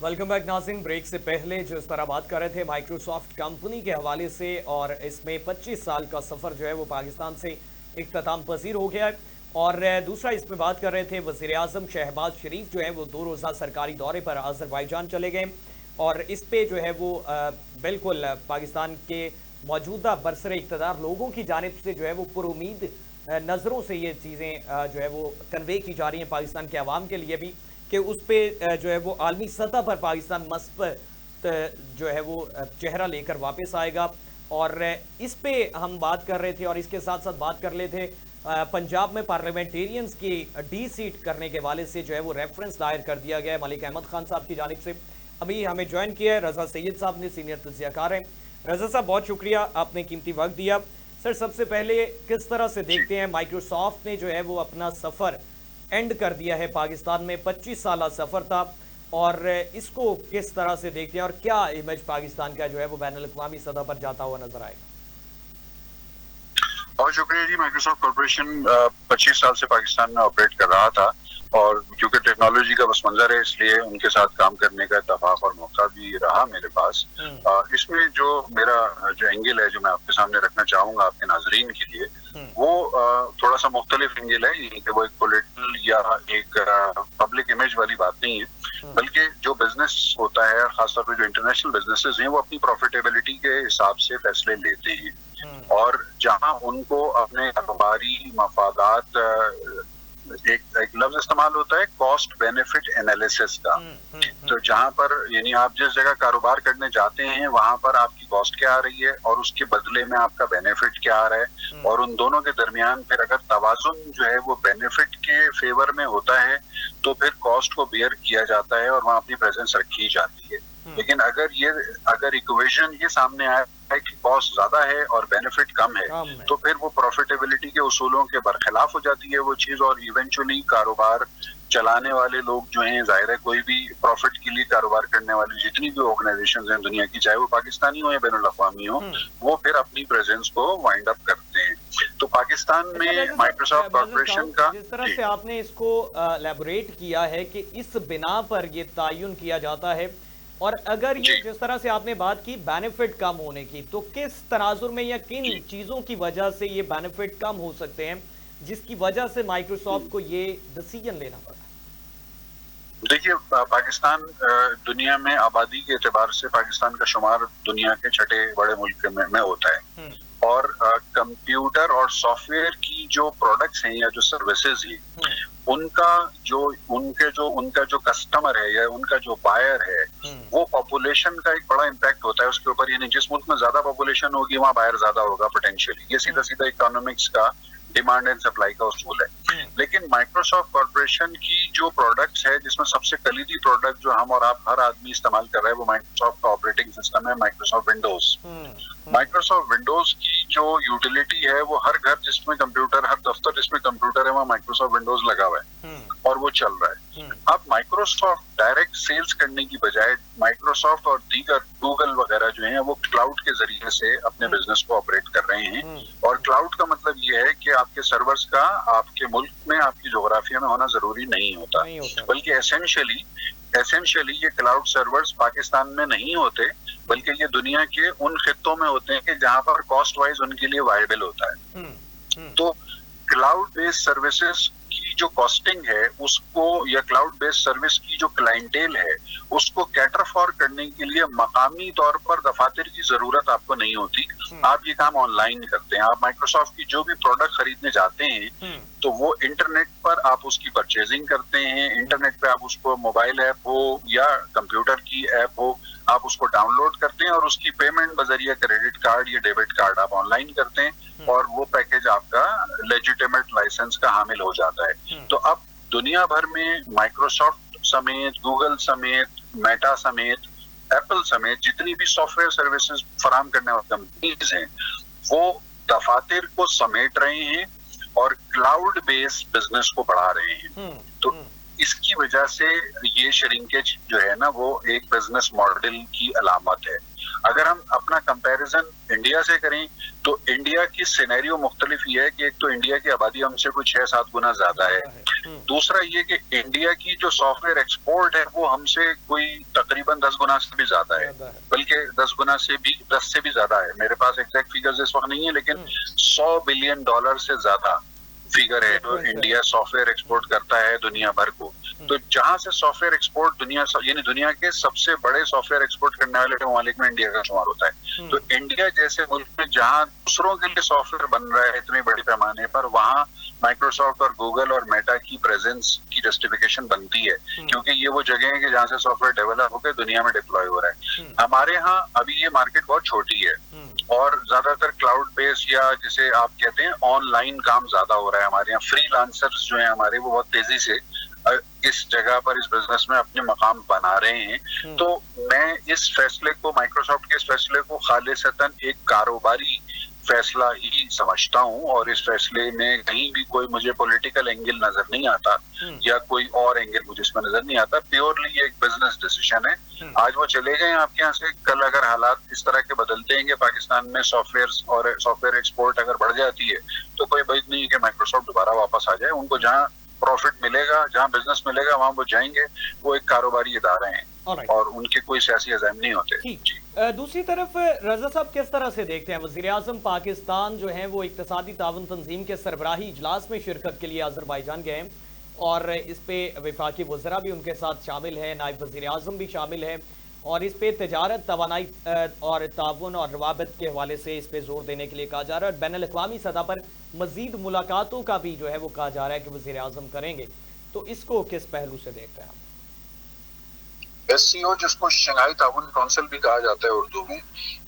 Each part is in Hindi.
वेलकम बैक नाज़रीन। ब्रेक से पहले जो इस तरह बात कर रहे थे माइक्रोसॉफ्ट कंपनी के हवाले से, और इसमें 25 साल का सफ़र जो है वो पाकिस्तान से इख्तिताम पजीर हो गया है। और दूसरा इसमें बात कर रहे थे वज़ीर आज़म शहबाज शरीफ जो है वो 2 रोज़ा सरकारी दौरे पर अज़रबैजान चले गए, और इस पे जो है वो बिल्कुल पाकिस्तान के मौजूदा बरसरे इक़्तिदार लोगों की जानिब से जो है वो पुरुमीद नज़रों से ये चीज़ें जो है वो कन्वे की जा रही हैं पाकिस्तान के अवाम के लिए भी, कि उस पर जो है वो आलमी सतह पर पाकिस्तान मस्बत जो है वो चेहरा लेकर वापस आएगा। और इस पे हम बात कर रहे थे, और इसके साथ साथ बात कर रहे थे पंजाब में पार्लियामेंटेरियंस की डी-सीट करने के वाले से जो है वो रेफरेंस दायर कर दिया गया है मलिक अहमद खान साहब की जानिब से। अभी हमें ज्वाइन किया है रजा सैयद साहब ने, सीनियर तज्ज़ियाकार हैं। रजा साहब बहुत शुक्रिया, आपने कीमती वक्त दिया। सर, सबसे पहले किस तरह से देखते हैं माइक्रोसॉफ्ट ने जो है वो अपना सफ़र एंड कर दिया है पाकिस्तान में, 25 साल सफ़र था, और इसको किस तरह से देखते हैं और क्या इमेज पाकिस्तान का जो है वो बैनुल-अक़वामी सतह पर जाता हुआ नजर आएगा? बहुत शुक्रिया जी। माइक्रोसॉफ्ट कॉर्पोरेशन 25 साल से पाकिस्तान में ऑपरेट कर रहा था, और क्योंकि टेक्नोलॉजी का बस मंजर है इसलिए उनके साथ काम करने का इत्तेफाक और मौका भी रहा मेरे पास। इसमें जो मेरा जो एंगल है जो मैं आपके सामने रखना चाहूंगा आपके नाजरीन के लिए, वो थोड़ा सा मुख्तलिफ एंगल है। ये कि वो एक पॉलिटिकल या एक पब्लिक इमेज वाली बात नहीं है, बल्कि जो बिजनेस होता है, खासतौर पर जो इंटरनेशनल बिजनेसेस हैं, वो अपनी प्रॉफिटेबिलिटी के हिसाब से फैसले लेते हैं, और जहां उनको अपने कारोबारी मफादात, एक लफ्ज इस्तेमाल होता है कॉस्ट बेनिफिट एनालिसिस का। तो जहां पर यानी आप जिस जगह कारोबार करने जाते हैं वहां पर आपकी कॉस्ट क्या आ रही है और उसके बदले में आपका बेनिफिट क्या आ रहा है, और उन दोनों के दरमियान फिर अगर तवाजुन जो है वो बेनिफिट के फेवर में होता है तो फिर कॉस्ट को बेयर किया जाता है और वहां अपनी प्रेजेंस रखी जाती है। लेकिन अगर इक्वेशन ये सामने आया है कि कॉस्ट ज्यादा है और बेनिफिट कम है, तो फिर वो प्रॉफिटेबिलिटी के उसूलों के बरखिलाफ हो जाती है वो चीज, और इवेंचुअली कारोबार चलाने वाले लोग जो हैं, जाहिर है कोई भी प्रॉफिट के लिए कारोबार करने वाली जितनी भी ऑर्गेनाइजेशंस हैं दुनिया की, चाहे वो पाकिस्तानी हो या बैनुल-अक़वामी हो, वो फिर अपनी प्रेजेंस को वाइंड अप करते हैं। तो पाकिस्तान में माइक्रोसॉफ्ट कॉर्पोरेशन का, जिस तरह से आपने इसको एलैबोरेट किया है कि इस बिना पर ये तयन किया जाता है, और अगर ये जिस तरह से आपने बात की बेनिफिट कम होने की, तो किस तनाजुर में या किन चीजों की वजह से ये बेनिफिट कम हो सकते हैं जिसकी वजह से माइक्रोसॉफ्ट को ये डिसीजन लेना पड़ा? देखिए, पाकिस्तान दुनिया में आबादी के एतबार से पाकिस्तान का शुमार दुनिया के छठे बड़े मुल्क में होता है, और कंप्यूटर और सॉफ्टवेयर की जो प्रोडक्ट्स हैं या जो सर्विसेज हैं, उनका जो कस्टमर है या उनका जो बायर है, वो पॉपुलेशन का एक बड़ा इम्पैक्ट होता है उसके ऊपर। यानी जिस मुल्क में ज्यादा पॉपुलेशन होगी वहाँ बायर ज्यादा होगा पोटेंशियली। ये सीधा सीधा इकोनॉमिक्स का डिमांड एंड सप्लाई का उसूल है। लेकिन माइक्रोसॉफ्ट कॉर्पोरेशन की जो प्रोडक्ट्स है, जिसमें सबसे कलीदी प्रोडक्ट जो हम और आप हर आदमी इस्तेमाल कर रहे हैं, वो माइक्रोसॉफ्ट का ऑपरेटिंग सिस्टम है, माइक्रोसॉफ्ट विंडोज। माइक्रोसॉफ्ट विंडोज की जो यूटिलिटी है, वो हर घर जिसमें कंप्यूटर, हर दफ्तर जिसमें कंप्यूटर है, वहाँ माइक्रोसॉफ्ट विंडोज लगा हुआ है और वो चल रहा है। अब माइक्रोसॉफ्ट डायरेक्ट सेल्स करने की बजाय माइक्रोसॉफ्ट और दीगर गूगल वगैरह जो है वो क्लाउड के जरिए से अपने बिजनेस को ऑपरेट कर रहे हैं। और क्लाउड का मतलब ये है कि आपके सर्वर्स का आपके मुल्क में, आपकी जोग्राफिया में होना जरूरी नहीं होता, बल्कि एसेंशियली ये क्लाउड सर्वर्स पाकिस्तान में नहीं होते, बल्कि ये दुनिया के उन खित्तों में होते हैं कि जहां पर कॉस्ट वाइज उनके लिए वायबल होता है। तो क्लाउड बेस्ड सर्विसेज की जो कॉस्टिंग है उसको, या क्लाउड बेस्ड सर्विस की जो क्लाइंटेल है उसको कैटर फॉर करने के लिए मकामी तौर पर दफातर की जरूरत आपको नहीं होती। आप ये काम ऑनलाइन करते हैं। आप माइक्रोसॉफ्ट की जो भी प्रोडक्ट खरीदने जाते हैं तो वो इंटरनेट पर आप उसकी परचेजिंग करते हैं। इंटरनेट पे आप उसको मोबाइल ऐप हो या कंप्यूटर की ऐप हो, आप उसको डाउनलोड करते हैं और उसकी पेमेंट बजरिया क्रेडिट कार्ड या डेबिट कार्ड आप ऑनलाइन करते हैं, और वो पैकेज आपका लेजिटिमेट लाइसेंस का हामिल हो जाता है। तो अब दुनिया भर में माइक्रोसॉफ्ट समेत, गूगल समेत, मेटा समेत, एप्पल समेत जितनी भी सॉफ्टवेयर सर्विसेज फराहम करने वाली कंपनीज हैं, वो दफातर को समेट रहे हैं और क्लाउड बेस्ड बिजनेस को बढ़ा रहे हैं। तो इसकी वजह से ये श्रिंकेज जो है ना, वो एक बिजनेस मॉडल की अलामत है। अगर हम अपना कंपैरिजन इंडिया से करें तो इंडिया की सिनेरियो मुख्तलिफ ये है कि एक तो इंडिया की आबादी हमसे कुछ 6-7 गुना ज्यादा है, दूसरा ये कि इंडिया की जो सॉफ्टवेयर एक्सपोर्ट है वो हमसे कोई तकरीबन 10 गुना से भी ज्यादा है, बल्कि 10 गुना से भी 10 से भी ज्यादा है। मेरे पास एग्जैक्ट फिगर्स इस वक्त नहीं है, लेकिन $100 बिलियन से ज्यादा फिगर है जो इंडिया सॉफ्टवेयर एक्सपोर्ट करता है दुनिया भर को। तो जहां से सॉफ्टवेयर एक्सपोर्ट यानी दुनिया के सबसे बड़े सॉफ्टवेयर एक्सपोर्ट करने वाले ममालिक में इंडिया का शुमार होता है। तो इंडिया जैसे मुल्क में जहां दूसरों के लिए सॉफ्टवेयर बन रहा है इतने बड़े पैमाने पर, वहां माइक्रोसॉफ्ट और गूगल और मेटा की प्रेजेंस की जस्टिफिकेशन बनती है, क्योंकि ये वो जगह है कि जहाँ से सॉफ्टवेयर डेवलप होकर दुनिया में डिप्लॉय हो रहा है। हमारे यहाँ अभी ये मार्केट बहुत छोटी है और ज्यादातर क्लाउड बेस या जिसे आप कहते हैं ऑनलाइन काम ज्यादा हो रहा है। हमारे यहाँ फ्रीलांसर्स जो है हमारे, वो बहुत तेजी से इस जगह पर इस बिजनेस में अपने मकाम बना रहे हैं। तो मैं इस फैसले को, माइक्रोसॉफ्ट के इस फैसले को खालिसतन एक कारोबारी फैसला ही समझता हूं, और इस फैसले में कहीं भी कोई मुझे पॉलिटिकल एंगल नजर नहीं आता या कोई और एंगल मुझे इसमें नजर नहीं आता। प्योरली ये एक बिजनेस डिसीजन है। आज वो चले गए आपके यहाँ से, कल अगर हालात इस तरह के बदलते हैं कि पाकिस्तान में सॉफ्टवेयर और सॉफ्टवेयर एक्सपोर्ट अगर बढ़ जाती है, तो कोई बात नहीं कि माइक्रोसॉफ्ट दोबारा वापस आ जाए। उनको जहाँ प्रॉफिट मिलेगा, जहाँ बिजनेस मिलेगा, वहां वो जाएंगे। वो एक कारोबारी इदारे हैं और उनके कोई सियासी अज़ाइम नहीं होते। दूसरी तरफ रजा साहब किस तरह से देखते हैं, वज़ीर आज़म पाकिस्तान जो है वो इक्तिसादी ताउन तंजीम के सरबराही इजलास में शिरकत के लिए अज़रबैजान गए हैं और इस पे वफाकी वज़रा भी उनके साथ शामिल है, नायब वज़ीर आज़म भी शामिल है, और इस पे तजारत, तवानाई और ताउन और रवाबत के हवाले से इस पे जोर देने के लिए कहा जा रहा है। और बैनुल अक़वामी सतह पर मजीद मुलाकातों का भी जो है वो कहा जा रहा है कि वज़ीर आज़म करेंगे। तो इसको किस पहलू से देखते हैं आप? SCO, जिसको शंघाई ताउन काउंसिल भी कहा जाता है उर्दू में,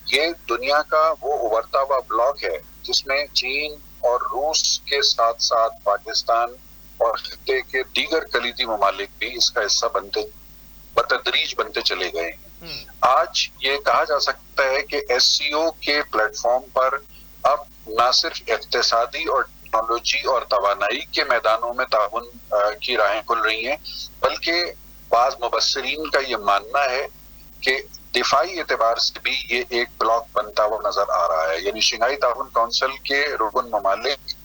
ये दुनिया का वो उभरता हुआ ब्लॉक है जिसमें चीन और रूस के साथ साथ पाकिस्तान और खित्ते के दीगर कलीदी ममालिक भी इसका हिस्सा बतदरीज बनते चले गए हैं। आज ये कहा जा सकता है कि SCO के प्लेटफॉर्म पर अब न सिर्फ इक्तिसादी और टेक्नोलॉजी और तवानाई के मैदानों में ताउन की राहें खुल रही हैं, बल्कि बाज़ मुबस्सिरीन का ये मानना है कि दिफाई एतबार से भी ये एक ब्लॉक बनता हुआ नजर आ रहा है। यानी शंघाई ताउन काउंसिल के रुकन ममालिक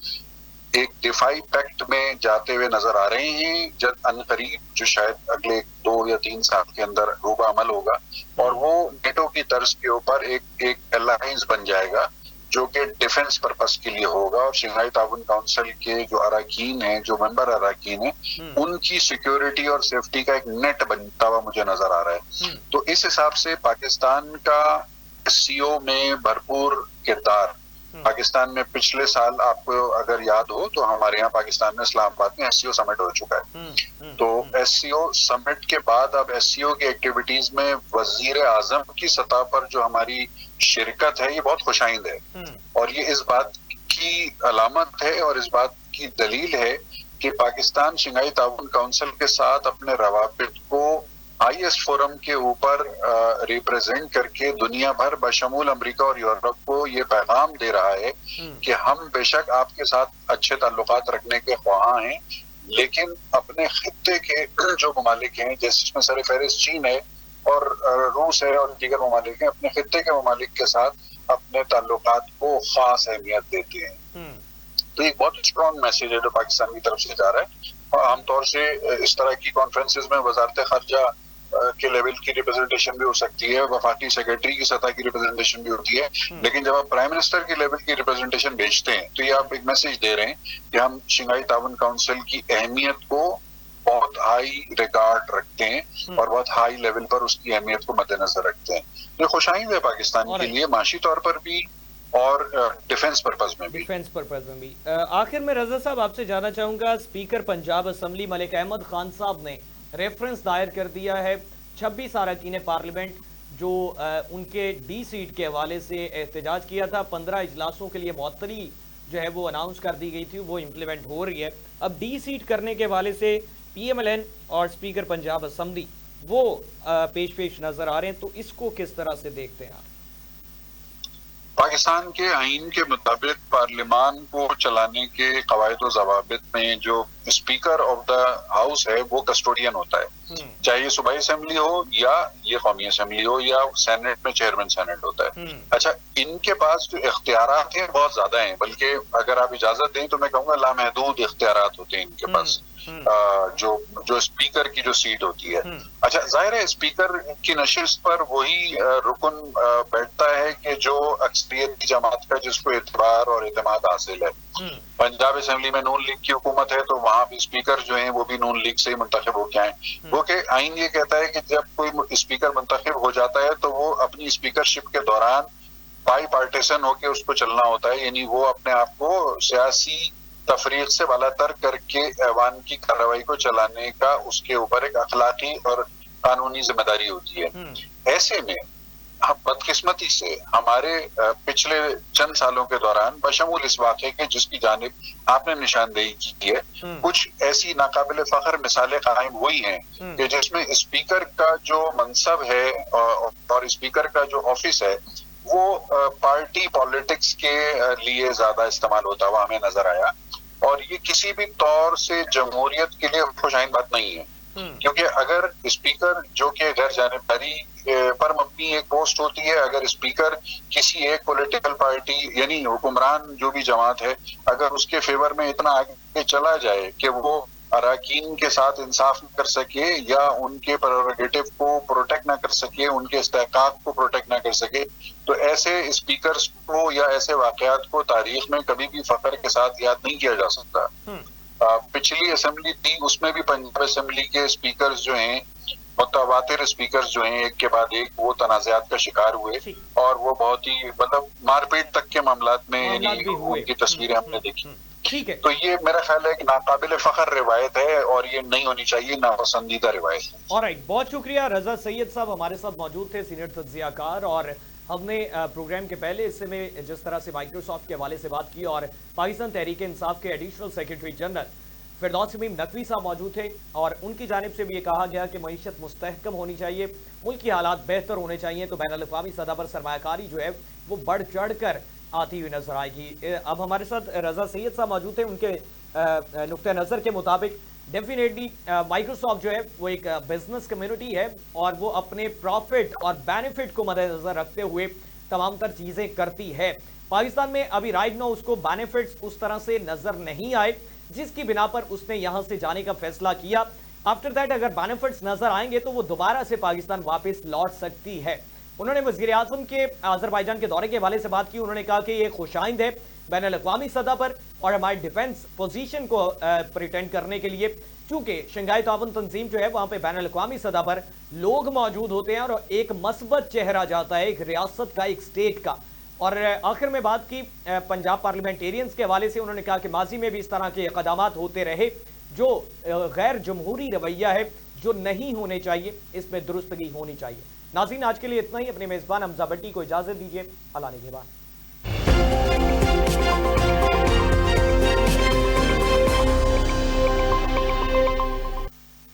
एक दिफाई पैक्ट में जाते हुए नजर आ रहे हैं, जब अनकरीब, जो शायद अगले 2 या 3 साल के अंदर रूबा अमल होगा, और वो नेटो की तर्ज के ऊपर एक अलायंस बन जाएगा जो कि डिफेंस पर्पस के लिए होगा। और शंघाई ताउन काउंसिल के जो अराकीन हैं, जो मेंबर अराकीन हैं, उनकी सिक्योरिटी और सेफ्टी का एक नेट बनता हुआ मुझे नजर आ रहा है। तो इस हिसाब से पाकिस्तान का SCO में भरपूर किरदार, पाकिस्तान में पिछले साल आपको अगर याद हो तो हमारे यहाँ पाकिस्तान में इस्लामाबाद में SCO समिट हो चुका है। तो SCO समिट के बाद अब SCO की एक्टिविटीज में वजीर आजम की सतह पर जो हमारी शिरकत है, ये बहुत खुशाइंद है, और ये इस बात की अलामत है और इस बात की दलील है कि पाकिस्तान शंघाई ताउन काउंसिल के साथ अपने रवाबित को हाईएस्ट फोरम के ऊपर रिप्रेजेंट करके दुनिया भर बशमूल अमेरिका और यूरोप को ये पैगाम दे रहा है कि हम बेशक आपके साथ अच्छे ताल्लुकात रखने के ख्वाह हैं, लेकिन अपने खित्ते के जो ममालिक हैं, जिसमें सर फहरिस्त चीन है और रूस है और दीगर ममालिक हैं, अपने खित्ते के ममालिक के साथ अपने ताल्लुकात को खास अहमियत देते हैं। तो एक बहुत स्ट्रॉन्ग मैसेज है जो पाकिस्तान की तरफ से जा रहा है। और आमतौर से इस तरह की कॉन्फ्रेंसेज में वजारत खारजा के लेवल की रिप्रेजेंटेशन भी हो सकती है, वफाकी सेक्रेटरी की सतह की रिप्रेजेंटेशन भी होती है, लेकिन जब आप प्राइम मिनिस्टर के लेवल की रिप्रेजेंटेशन भेजते हैं तो ये आप एक मैसेज दे रहे हैं कि हम शंघाई ताउन काउंसिल की अहमियत को बहुत हाई रिगार्ड रखते हैं और बहुत हाई लेवल पर उसकी अहमियत को मद्देनजर रखते हैं। ये खुशाइंद है पाकिस्तान के लिए, माशी तौर पर भी और डिफेंस पर्पस में भी। आखिर में रजा साहब आपसे जानना चाहूंगा, स्पीकर पंजाब असम्बली मलिक अहमद खान साहब ने रेफरेंस दायर कर दिया है 26 अरकान पार्लियामेंट जो उनके D सीट के हवाले से एहतजाज किया था। 15 इजलासों के लिए मुअत्तली जो है वो अनाउंस कर दी गई थी, वो इम्प्लीमेंट हो रही है। अब D सीट करने के हवाले से PMLN और स्पीकर पंजाब असम्बली वो पेश नजर आ रहे हैं, तो इसको किस तरह से देखते हैं आप? पाकिस्तान के आइन के मुताबिक पार्लियामान को चलाने के कवायद व ज़वाबित में जो स्पीकर ऑफ द हाउस है वो कस्टोडियन होता है, चाहे ये सूबाई असेंबली हो या ये कौमी असेंबली हो या सेनेट में चेयरमैन सेनेट होता है। अच्छा, इनके पास जो इख्तियारात हैं बहुत ज्यादा हैं, बल्कि अगर आप इजाजत दें तो मैं कहूँगा लामहदूद इख्तियारात होते हैं इनके पास, जो स्पीकर की जो सीट होती है। अच्छा, जाहिर है स्पीकर की नशिस्त पर वही रुकन बैठता है कि जो अक्सरियत की जमात का जिसको एतबार और एतमाद हासिल है। पंजाब असेंबली में नून लीग की हुकूमत है तो वहां भी स्पीकर जो हैं वो भी नून लीग से ही मुंतखब होके आए। वो के आइन ये कहता है कि जब कोई स्पीकर मुंतखब हो जाता है तो वो अपनी स्पीकरशिप के दौरान बाई पार्टीशन होके उसको चलना होता है, यानी वो अपने आप को सियासी तफरीक से बालातर करके ऐवान की कार्रवाई को चलाने का उसके ऊपर एक अखलाकी और कानूनी जिम्मेदारी होती है। ऐसे में हम बदकिस्मती से हमारे पिछले चंद सालों के दौरान बशमूल इस वाक़े के जिसकी जानिब आपने निशानदेही की है, कुछ ऐसी नाकाबिल फख्र मिसालें कायम हुई हैं कि जिसमें स्पीकर का जो मनसब है और स्पीकर का जो ऑफिस है वो पार्टी पॉलिटिक्स के लिए ज्यादा इस्तेमाल होता हुआ हमें नजर आया, और ये किसी भी तौर से जमहूरियत के लिए खुशाइन बात नहीं है। क्योंकि अगर स्पीकर जो कि गैर जानिबदारी पर मबनी एक पोस्ट होती है, अगर स्पीकर किसी एक पॉलिटिकल पार्टी यानी हुक्मरान जो भी जमात है अगर उसके फेवर में इतना आगे चला जाए कि वो अराकीन के साथ इंसाफ न कर सके या उनके प्रेरोगेटिव को प्रोटेक्ट ना कर सके, उनके इस्तेहकाक को प्रोटेक्ट ना कर सके, तो ऐसे स्पीकर्स को या ऐसे वाकयात को तारीख में कभी भी फख्र के साथ याद नहीं किया जा सकता। पिछली असेंबली थी उसमें भी पंजाब असेंबली के स्पीकर्स जो हैं, मुतवातिर स्पीकर्स जो हैं, एक के बाद एक वो तनाज़ात का शिकार हुए और वो बहुत ही मतलब मारपीट तक के मामलात में उनकी तस्वीरें हमने देखी। ठीक है, तो ये मेरा ख्याल है कि नाकाबिल फख्र रिवायत है और ये नहीं होनी चाहिए, नापसंदीदा रिवायत है। ऑलराइट, बहुत शुक्रिया। रजा सैयद साहब हमारे साथ मौजूद थे, सीनियर तज्जियाकार, और हमने प्रोग्राम के पहले हिस्से में जिस तरह से माइक्रोसॉफ्ट के हवाले से बात की और पाकिस्तान तहरीक इंसाफ के एडिशनल सेक्रेटरी जनरल फिरदौस शमीम नकवी साहब मौजूद थे और उनकी जानिब से भी ये कहा गया कि मईशत मुस्तहकम होनी चाहिए, मुल्क की हालात बेहतर होने चाहिए, तो बैनुल अक़वामी सतह पर सरमायाकारी जो है वो बढ़ चढ़ कर आती हुई नजर आएगी। अब हमारे साथ रजा सैयद साहब मौजूद थे, उनके नुक्ते नज़र के मुताबिक डेफिनेटली माइक्रोसॉफ्ट जो है वो एक बिजनेस कम्युनिटी है और वो अपने प्रॉफिट और बेनिफिट को मद्देनजर रखते हुए तमाम तर चीज़ें करती है। पाकिस्तान में अभी राइट नाउ उसको बेनिफिट्स उस तरह से नजर नहीं आए जिसकी बिना पर उसने यहां से जाने का फैसला किया। आफ्टर दैट अगर बेनिफिट्स नजर आएंगे तो वो दोबारा से पाकिस्तान वापस लौट सकती है। उन्होंने वज़ीर आज़म के अज़रबैजान के दौरे के हवाले से बात की। उन्होंने कहा कि ये खुशाइंद है बैनुल अक़वामी सतह पर और हमारी डिफेंस पोजीशन को प्रिटेंड करने के लिए, चूंकि शंघाई ताउन तंजीम जो है वहां पे बैनुल अक़वामी सतह पर लोग मौजूद होते हैं और एक मस्बत चेहरा जाता है एक रियासत का, एक स्टेट का। और आखिर में बात की पंजाब पार्लियामेंटेरियंस के हवाले से। उन्होंने कहा कि माजी में भी इस तरह के इक़दामात होते रहे जो गैर जमहूरी रवैया है, जो नहीं होने चाहिए, इसमें दुरुस्तगी होनी चाहिए। नाज़रीन, आज के लिए इतना ही। अपने मेज़बान हमजा भट्टी को इजाज़त दीजिए। अल्लाह निगहबान।